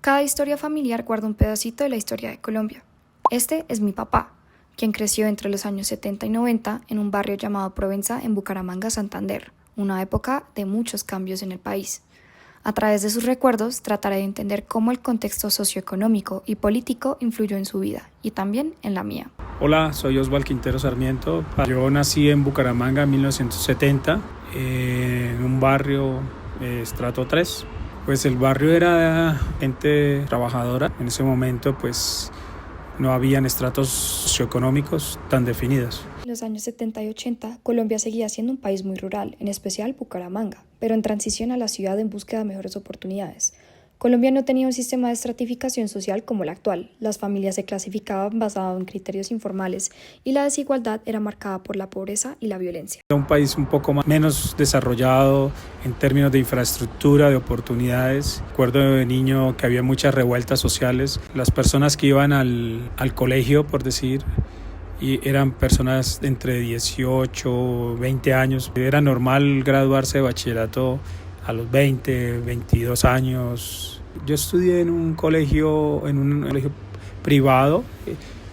Cada historia familiar guarda un pedacito de la historia de Colombia. Este es mi papá, quien creció entre los años 70 y 90 en un barrio llamado Provenza en Bucaramanga, Santander, una época de muchos cambios en el país. A través de sus recuerdos trataré de entender cómo el contexto socioeconómico y político influyó en su vida y también en la mía. Hola, soy Osvaldo Quintero Sarmiento. Yo nací en Bucaramanga en 1970, en un barrio estrato 3. Pues el barrio era gente trabajadora. En ese momento pues no habían estratos socioeconómicos tan definidos. En los años 70 y 80, Colombia seguía siendo un país muy rural, en especial Bucaramanga, pero en transición a la ciudad en búsqueda de mejores oportunidades. Colombia no tenía un sistema de estratificación social como el actual. Las familias se clasificaban basado en criterios informales y la desigualdad era marcada por la pobreza y la violencia. Era un país un poco menos desarrollado en términos de infraestructura, de oportunidades. Recuerdo de niño que había muchas revueltas sociales. Las personas que iban al colegio, por decir, y eran personas de entre 18, 20 años. Era normal graduarse de bachillerato a los 20, 22 años. Yo estudié en un colegio privado.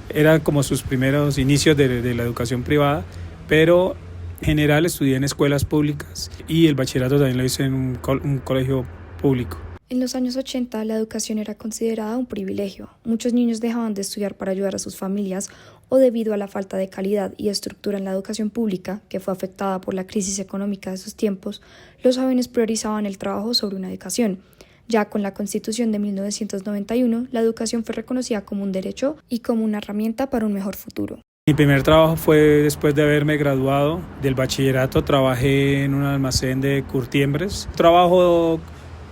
Era como sus primeros inicios de la educación privada, pero en general estudié en escuelas públicas y el bachillerato también lo hice en un colegio público. En los años 80, la educación era considerada un privilegio. Muchos niños dejaban de estudiar para ayudar a sus familias o debido a la falta de calidad y estructura en la educación pública, que fue afectada por la crisis económica de esos tiempos, los jóvenes priorizaban el trabajo sobre una educación. Ya con la Constitución de 1991, la educación fue reconocida como un derecho y como una herramienta para un mejor futuro. Mi primer trabajo fue después de haberme graduado del bachillerato. Trabajé en un almacén de curtiembres. Trabajo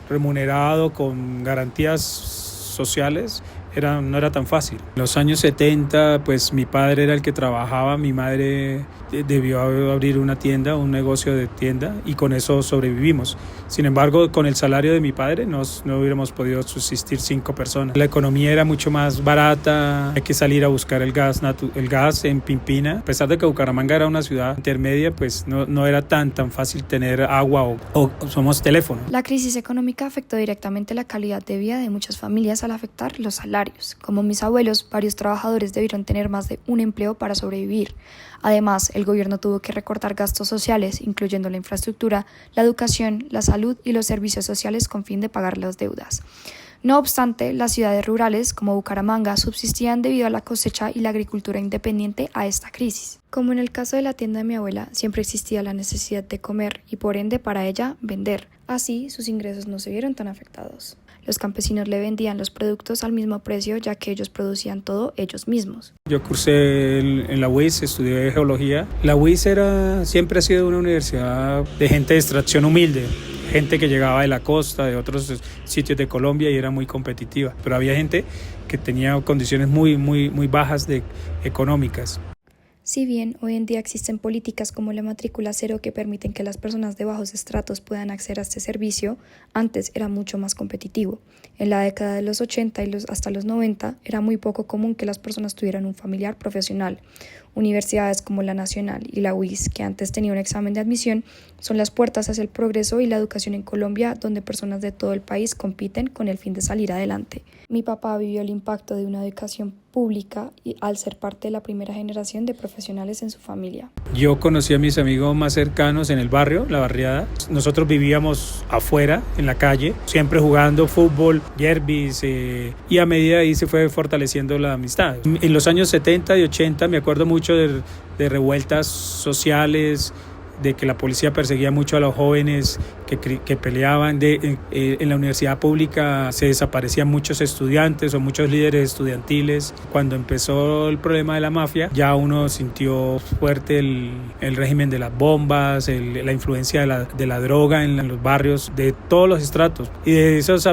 remunerado con garantías sociales, no era tan fácil. En los años 70, pues mi padre era el que trabajaba, mi madre debió abrir una tienda, un negocio de tienda, y con eso sobrevivimos. Sin embargo, con el salario de mi padre no hubiéramos podido subsistir 5 personas. La economía era mucho más barata, hay que salir a buscar el gas en Pimpina. A pesar de que Bucaramanga era una ciudad intermedia, pues no era tan fácil tener agua o somos teléfono. La crisis económica afectó directamente la calidad de vida de muchas familias al afectar los salarios. Como mis abuelos, varios trabajadores debieron tener más de un empleo para sobrevivir. Además, el gobierno tuvo que recortar gastos sociales, incluyendo la infraestructura, la educación, la salud y los servicios sociales con fin de pagar las deudas. No obstante, las ciudades rurales, como Bucaramanga, subsistían debido a la cosecha y la agricultura independiente a esta crisis. Como en el caso de la tienda de mi abuela, siempre existía la necesidad de comer y por ende para ella vender. Así, sus ingresos no se vieron tan afectados. Los campesinos le vendían los productos al mismo precio, ya que ellos producían todo ellos mismos. Yo cursé en la UIS, estudié geología. La UIS siempre ha sido una universidad de gente de extracción humilde, gente que llegaba de la costa, de otros sitios de Colombia y era muy competitiva. Pero había gente que tenía condiciones muy bajas económicas. Si bien hoy en día existen políticas como la matrícula cero que permiten que las personas de bajos estratos puedan acceder a este servicio, antes era mucho más competitivo. En la década de los 80 y hasta los 90 era muy poco común que las personas tuvieran un familiar profesional. Universidades como la Nacional y la UIS, que antes tenía un examen de admisión, son las puertas hacia el progreso y la educación en Colombia, donde personas de todo el país compiten con el fin de salir adelante. Mi papá vivió el impacto de una educación pública y al ser parte de la primera generación de profesionales en su familia. Yo conocí a mis amigos más cercanos en el barrio, la barriada. Nosotros vivíamos afuera, en la calle, siempre jugando fútbol, yerbis, y a medida ahí se fue fortaleciendo la amistad. En los años 70 y 80 me acuerdo mucho de revueltas sociales, de que la policía perseguía mucho a los jóvenes que peleaban. En la universidad pública se desaparecían muchos estudiantes o muchos líderes estudiantiles. Cuando empezó el problema de la mafia, ya uno sintió fuerte el régimen de las bombas, la influencia de la droga en los barrios, de todos los estratos. Y de esos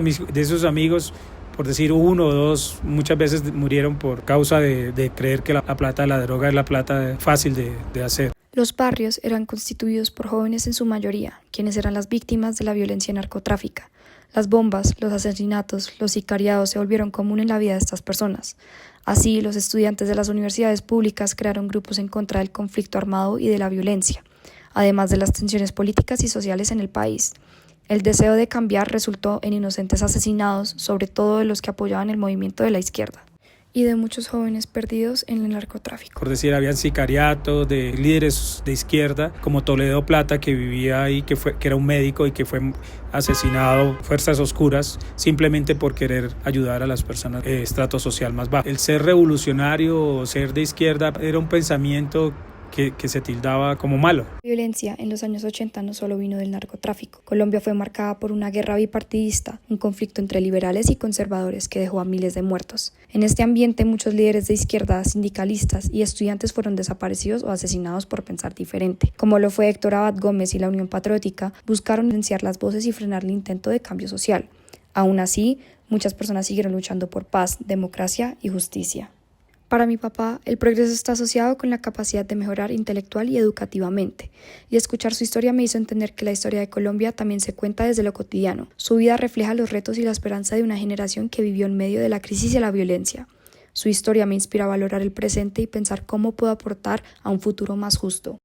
amigos, por decir 1 o 2, muchas veces murieron por causa de creer que la plata de la droga es la plata fácil de hacer. Los barrios eran constituidos por jóvenes en su mayoría, quienes eran las víctimas de la violencia narcotráfica. Las bombas, los asesinatos, los sicariados se volvieron común en la vida de estas personas. Así, los estudiantes de las universidades públicas crearon grupos en contra del conflicto armado y de la violencia, además de las tensiones políticas y sociales en el país. El deseo de cambiar resultó en inocentes asesinados, sobre todo de los que apoyaban el movimiento de la izquierda, y de muchos jóvenes perdidos en el narcotráfico. Por decir, habían sicariatos de líderes de izquierda, como Toledo Plata, que vivía ahí, que era un médico y que fue asesinado, fuerzas oscuras, simplemente por querer ayudar a las personas de estrato social más bajo. El ser revolucionario o ser de izquierda era un pensamiento que se tildaba como malo. La violencia en los años 80 no solo vino del narcotráfico. Colombia fue marcada por una guerra bipartidista, un conflicto entre liberales y conservadores que dejó a miles de muertos. En este ambiente, muchos líderes de izquierda, sindicalistas y estudiantes fueron desaparecidos o asesinados por pensar diferente. Como lo fue Héctor Abad Gómez y la Unión Patriótica, buscaron silenciar las voces y frenar el intento de cambio social. Aún así, muchas personas siguieron luchando por paz, democracia y justicia. Para mi papá, el progreso está asociado con la capacidad de mejorar intelectual y educativamente, y escuchar su historia me hizo entender que la historia de Colombia también se cuenta desde lo cotidiano. Su vida refleja los retos y la esperanza de una generación que vivió en medio de la crisis y la violencia. Su historia me inspira a valorar el presente y pensar cómo puedo aportar a un futuro más justo.